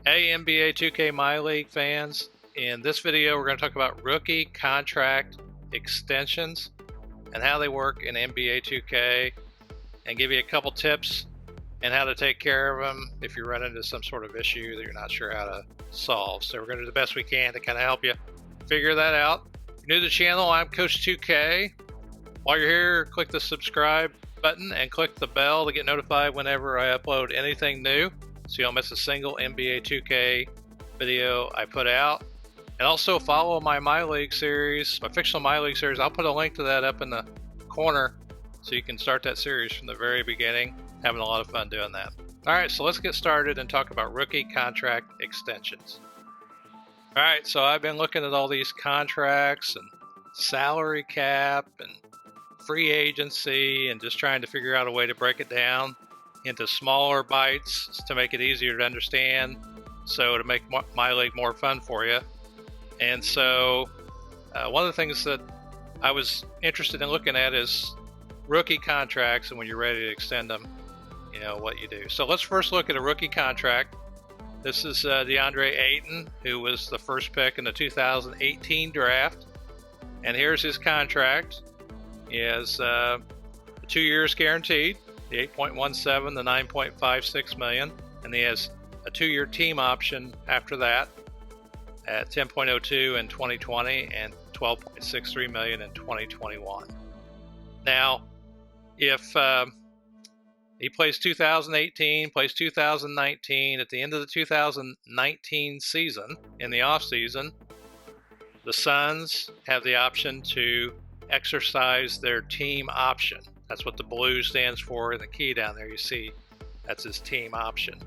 Hey NBA 2K MyLeague fans, in this video we're going to talk about rookie contract extensions and how they work in NBA 2K and give you a couple tips and how to take care of them if you run into some sort of issue that you're not sure how to solve. So we're going to do the best we can to kind of help you figure that out. If you're new to the channel, I'm Coach 2K. While you're here, click the subscribe button and click the bell to get notified whenever I upload anything new, so you don't miss a single NBA 2K video I put out. And also follow my MyLeague series, my fictional MyLeague series. I'll put a link to that up in the corner so you can start that series from the very beginning. Having a lot of fun doing that. All right, so let's get started and talk about rookie contract extensions. All right, so I've been looking at all these contracts and salary cap and free agency and just trying to figure out a way to break it down into smaller bites to make it easier to understand, so to make MyLeague more fun for you. And so one of the things that I was interested in looking at is rookie contracts, and when you're ready to extend them, you know what you do. So let's first look at a rookie contract. This is DeAndre Ayton, who was the first pick in the 2018 draft, and here's his contract. He has 2 years guaranteed, the 8.17, the 9.56 million, and he has a 2-year team option after that at 10.02 in 2020 and 12.63 million in 2021. Now, if he plays 2018, plays 2019, at the end of the 2019 season, in the offseason, the Suns have the option to exercise their team option. That's what the blue stands for in the key down there. You see, that's his team option.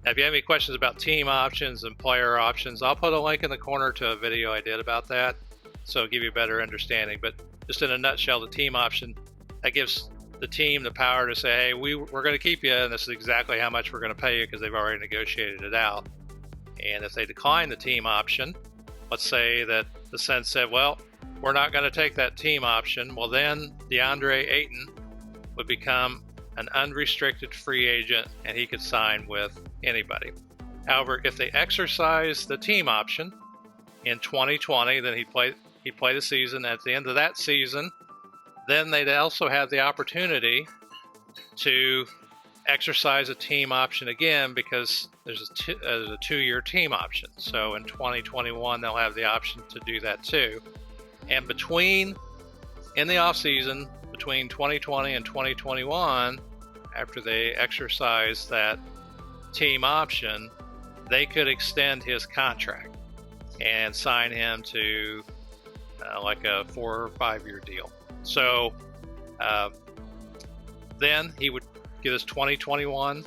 Now, if you have any questions about team options and player options, I'll put a link in the corner to a video I did about that, so it'll give you a better understanding. But just in a nutshell, the team option, that gives the team the power to say, hey, we're going to keep you, and this is exactly how much we're going to pay you, because they've already negotiated it out. And if they decline the team option, let's say that the Suns said, well, we're not going to take that team option, well, then DeAndre Ayton would become an unrestricted free agent and he could sign with anybody. However, if they exercise the team option in 2020, then he'd play the season. At the end of that season, then they'd also have the opportunity to exercise a team option again, because there's a 2-year team option. So in 2021, they'll have the option to do that too. And in the offseason, between 2020 and 2021, after they exercise that team option, they could extend his contract and sign him to like a 4 or 5 year deal. So then he would get his 2021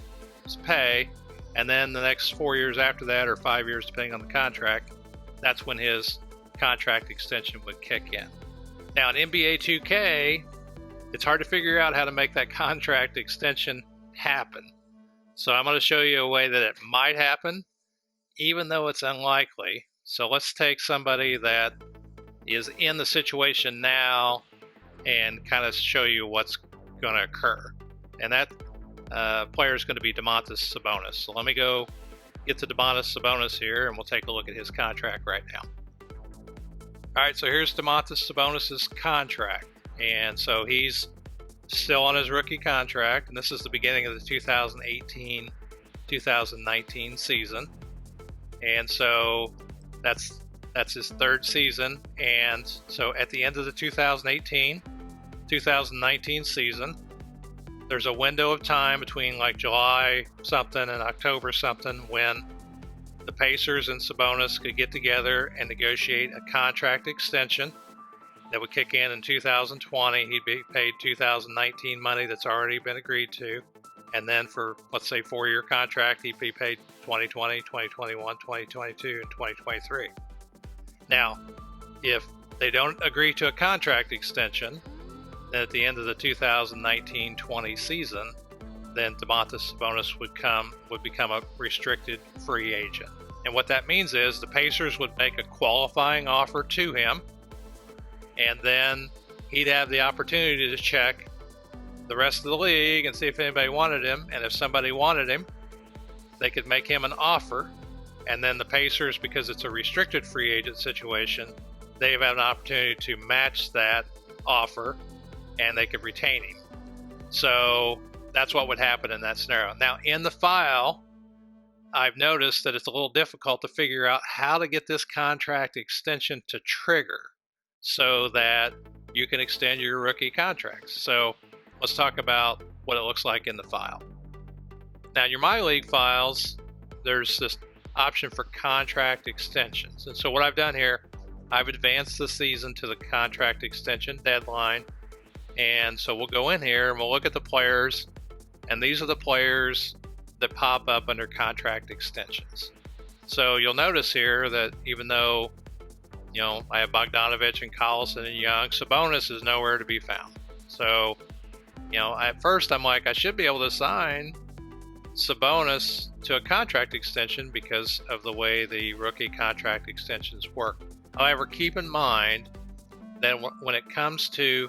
pay, and then the next 4 years after that, or 5 years depending on the contract, that's when his contract extension would kick in. Now in NBA 2K, it's hard to figure out how to make that contract extension happen. So I'm going to show you a way that it might happen, even though it's unlikely. So let's take somebody that is in the situation now and kind of show you what's going to occur. And that player is going to be Domantas Sabonis. So let me go get to Domantas Sabonis here, and we'll take a look at his contract right now. All right, so here's Domantas Sabonis' contract. And so he's still on his rookie contract, and this is the beginning of the 2018-2019 season. And so that's his 3rd season. And so at the end of the 2018-2019 season, there's a window of time between like July something and October something when the Pacers and Sabonis could get together and negotiate a contract extension that would kick in 2020. He'd be paid 2019 money that's already been agreed to. And then for, let's say, 4-year contract, he'd be paid 2020, 2021, 2022, and 2023. Now, if they don't agree to a contract extension, then at the end of the 2019-20 season, then Domantas Sabonis would become a restricted free agent. And what that means is the Pacers would make a qualifying offer to him, and then he'd have the opportunity to check the rest of the league and see if anybody wanted him. And if somebody wanted him, they could make him an offer And then the Pacers, because it's a restricted free agent situation, they have an opportunity to match that offer and they could retain him. So that's what would happen in that scenario. Now, in the file, I've noticed that it's a little difficult to figure out how to get this contract extension to trigger so that you can extend your rookie contracts. So let's talk about what it looks like in the file. Now, in your MyLeague files, there's this option for contract extensions. And so what I've done here, I've advanced the season to the contract extension deadline. And so we'll go in here and we'll look at the players, and these are the players that pop up under contract extensions. So you'll notice here that even though, I have Bogdanovich and Collison and Young, Sabonis is nowhere to be found. So, at first I'm like, I should be able to sign Sabonis to a contract extension because of the way the rookie contract extensions work. However, keep in mind that when it comes to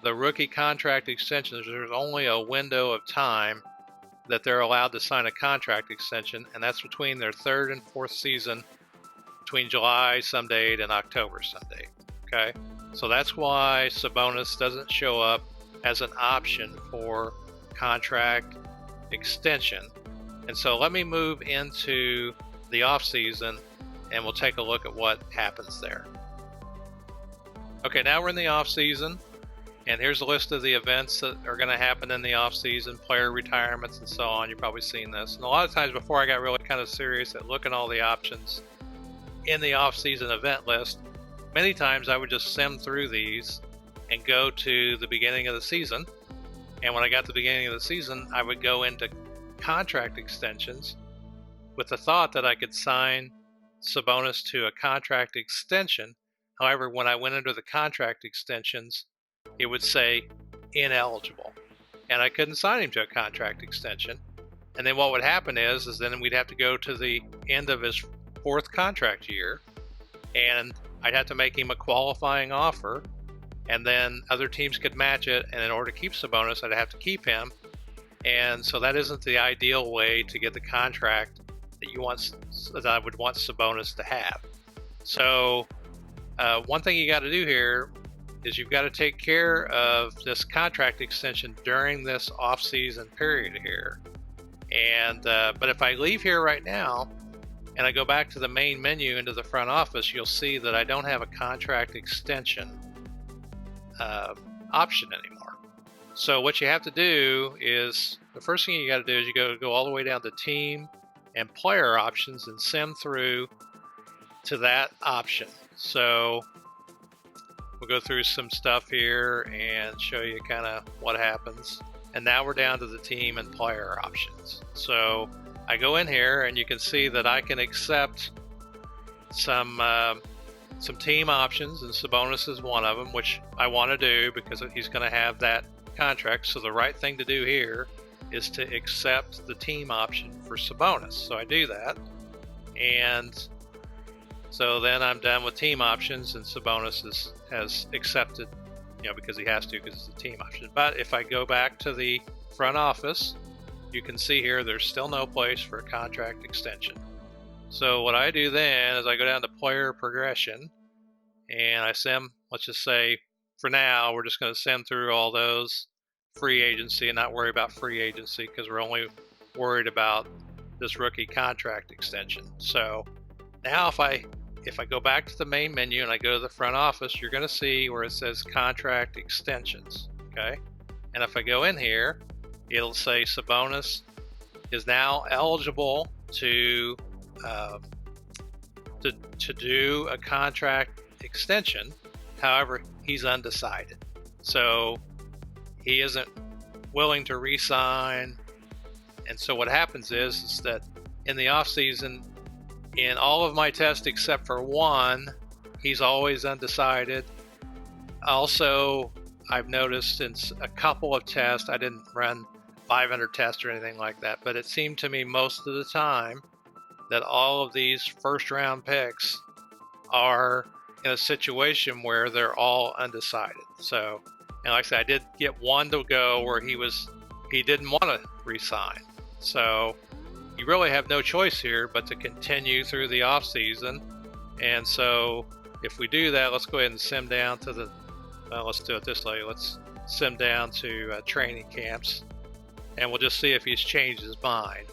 the rookie contract extensions, there's only a window of time that they're allowed to sign a contract extension, and that's between their third and fourth season, between July some date and October some date. Okay, so that's why Sabonis doesn't show up as an option for contract extension. And so let me move into the offseason and we'll take a look at what happens there. Okay, now we're in the offseason, and here's a list of the events that are going to happen in the offseason, player retirements and so on. You've probably seen this. And a lot of times before I got really kind of serious at looking at all the options in the offseason event list, many times I would just sim through these and go to the beginning of the season. And when I got to the beginning of the season, I would go into contract extensions with the thought that I could sign Sabonis to a contract extension. However, when I went into the contract extensions, it would say ineligible, and I couldn't sign him to a contract extension. And then what would happen is then we'd have to go to the end of his fourth contract year, and I'd have to make him a qualifying offer, and then other teams could match it, and in order to keep Sabonis, I'd have to keep him. And so that isn't the ideal way to get the contract that I would want Sabonis to have. So one thing you got to do here is you've got to take care of this contract extension during this off-season period here. And but if I leave here right now and I go back to the main menu into the front office, you'll see that I don't have a contract extension option anymore. So what you have to do is, the first thing you got to do is you go all the way down to team and player options and sim through to that option. So we'll go through some stuff here and show you kind of what happens. And now we're down to the team and player options. So I go in here and you can see that I can accept some team options, and Sabonis is one of them, which I want to do because he's going to have that contract. So the right thing to do here is to accept the team option for Sabonis. So I do that, and so then I'm done with team options, and Sabonis has accepted, because he has to, because it's a team option. But if I go back to the front office, you can see here there's still no place for a contract extension. So what I do then is I go down to player progression, and I sim, let's just say for now, we're just going to sim through all those free agency and not worry about free agency because we're only worried about this rookie contract extension. So now if I go back to the main menu and I go to the front office, you're going to see where it says contract extensions. Okay. And if I go in here, it'll say Sabonis is now eligible to do a contract extension. However, he's undecided. So he isn't willing to re-sign. And so what happens is that in the offseason, in all of my tests except for one, he's always undecided. Also, I've noticed in a couple of tests, I didn't run 500 tests or anything like that, but it seemed to me most of the time that all of these first round picks are in a situation where they're all undecided. So, and like I said, I did get one to go where he didn't want to re-sign. So you really have no choice here but to continue through the off season. And so if we do that, let's go ahead and sim down to the, well, let's do it this way. Let's sim down to training camps, and we'll just see if he's changed his mind,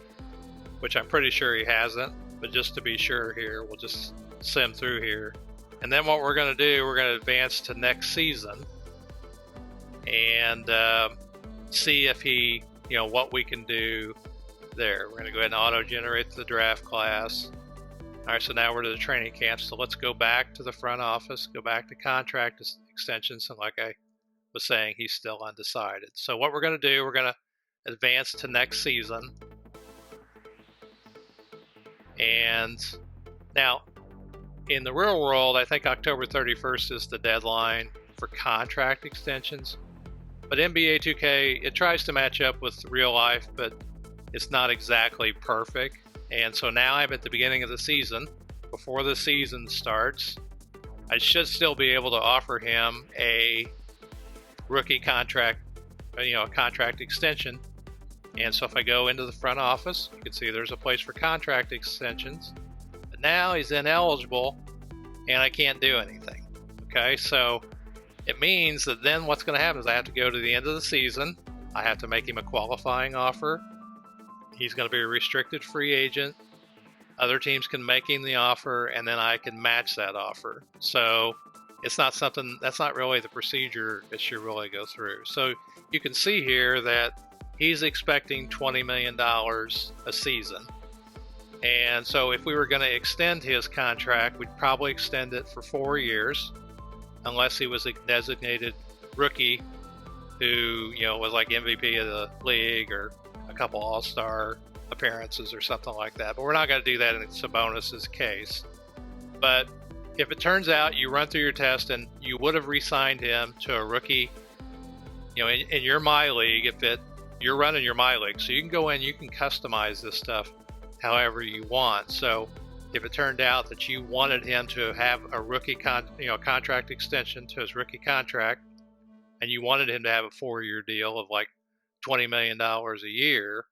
which I'm pretty sure he hasn't, but just to be sure here, we'll just sim through here. And then what we're going to do, we're going to advance to next season and see if he, what we can do there. We're going to go ahead and auto-generate the draft class. All right, so now we're to the training camp. So let's go back to the front office, go back to contract extensions. And like I was saying, he's still undecided. So what we're going to do, we're going to advance to next season. And now, in the real world, I think October 31st is the deadline for contract extensions. But NBA2K, it tries to match up with real life, but it's not exactly perfect. And so now I'm at the beginning of the season. Before the season starts, I should still be able to offer him a rookie contract, a contract extension. And so if I go into the front office, you can see there's a place for contract extensions. But now he's ineligible and I can't do anything. Okay, so it means that then what's going to happen is I have to go to the end of the season. I have to make him a qualifying offer. He's going to be a restricted free agent. Other teams can make him the offer, and then I can match that offer. So it's not something, that's not really the procedure that should really go through. So you can see here that he's expecting $20 million a season. And so if we were going to extend his contract, we'd probably extend it for 4 years, unless he was a designated rookie who, was like MVP of the league or a couple all-star appearances or something like that. But we're not going to do that in Sabonis' case. But if it turns out you run through your test and you would have re-signed him to a rookie, in your MyLeague, you're running your MyLeague, so you can go in, you can customize this stuff however you want. So if it turned out that you wanted him to have a rookie contract extension to his rookie contract, and you wanted him to have a 4-year deal of like $20 million a year,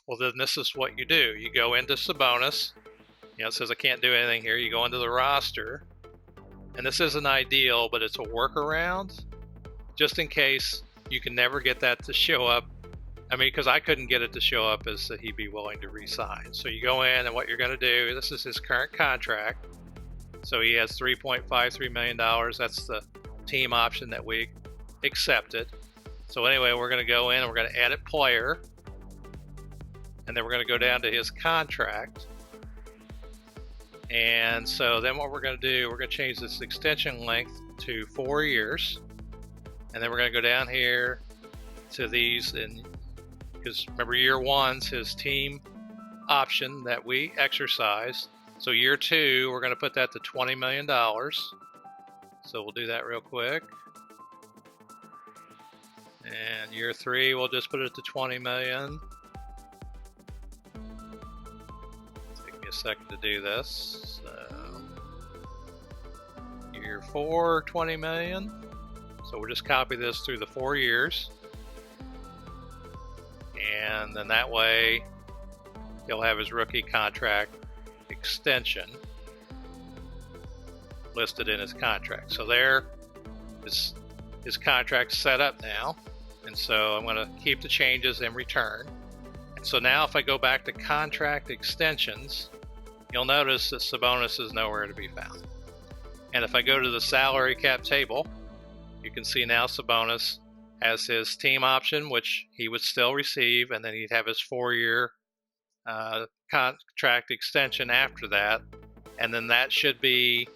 well, then this is what you do. You go into Sabonis. It says I can't do anything here. You go into the roster. And this isn't ideal, but it's a workaround just in case you can never get that to show up. Because I couldn't get it to show up as that he'd be willing to re-sign. So you go in, and what you're going to do, this is his current contract. So he has $3.53 million. That's the team option that we accepted. So anyway, we're going to go in and we're going to edit player. And then we're going to go down to his contract. And so then what we're going to do, we're going to change this extension length to 4 years. And then we're going to go down here to these, and because remember, year one's his team option that we exercised. So year two, we're going to put that to $20 million. So we'll do that real quick. And year three, we'll just put it to $20 million. Take me a second to do this. So year four, $20 million. So we'll just copy this through the 4 years. And then that way, he'll have his rookie contract extension listed in his contract. So there is his contract set up now. And so I'm going to keep the changes and return. And so now if I go back to contract extensions, you'll notice that Sabonis is nowhere to be found. And if I go to the salary cap table, you can see now Sabonis has his team option, which he would still receive, and then he'd have his 4-year contract extension after that. And then that should be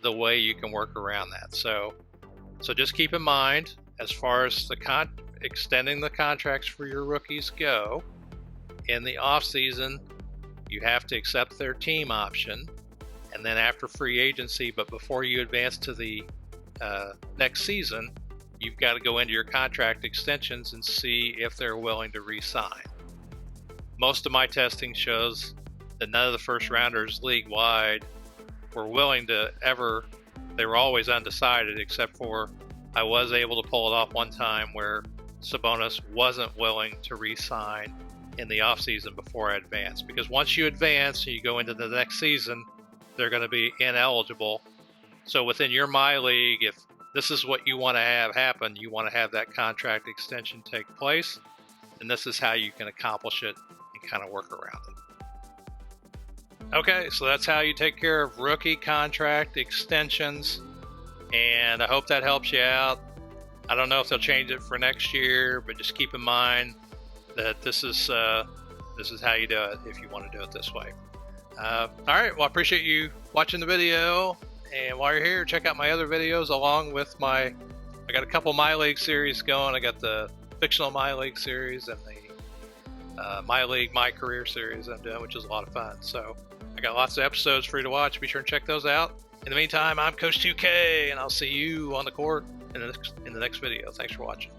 the way you can work around that. So just keep in mind, as far as the extending the contracts for your rookies go, in the off season, you have to accept their team option, and then after free agency, but before you advance to the next season, you've got to go into your contract extensions and see if they're willing to re-sign. Most of my testing shows that none of the first rounders league-wide were willing to ever, they were always undecided, except for I was able to pull it off one time where Sabonis wasn't willing to re-sign in the off season before I advance, because once you advance and you go into the next season, they're going to be ineligible. So within your MyLeague, if this is what you want to have happen, you want to have that contract extension take place, and this is how you can accomplish it and kind of work around it. Okay, so that's how you take care of rookie contract extensions, and I hope that helps you out. I don't know if they'll change it for next year, but just keep in mind that this is how you do it if you want to do it this way. All right, well, I appreciate you watching the video, and while you're here, check out my other videos along with I got a couple MyLeague series going. I got the fictional MyLeague series and the MyLeague My Career series I'm doing, which is a lot of fun. So I got lots of episodes for you to watch. Be sure and check those out. In the meantime, I'm Coach 2K, and I'll see you on the court in the next video. Thanks for watching.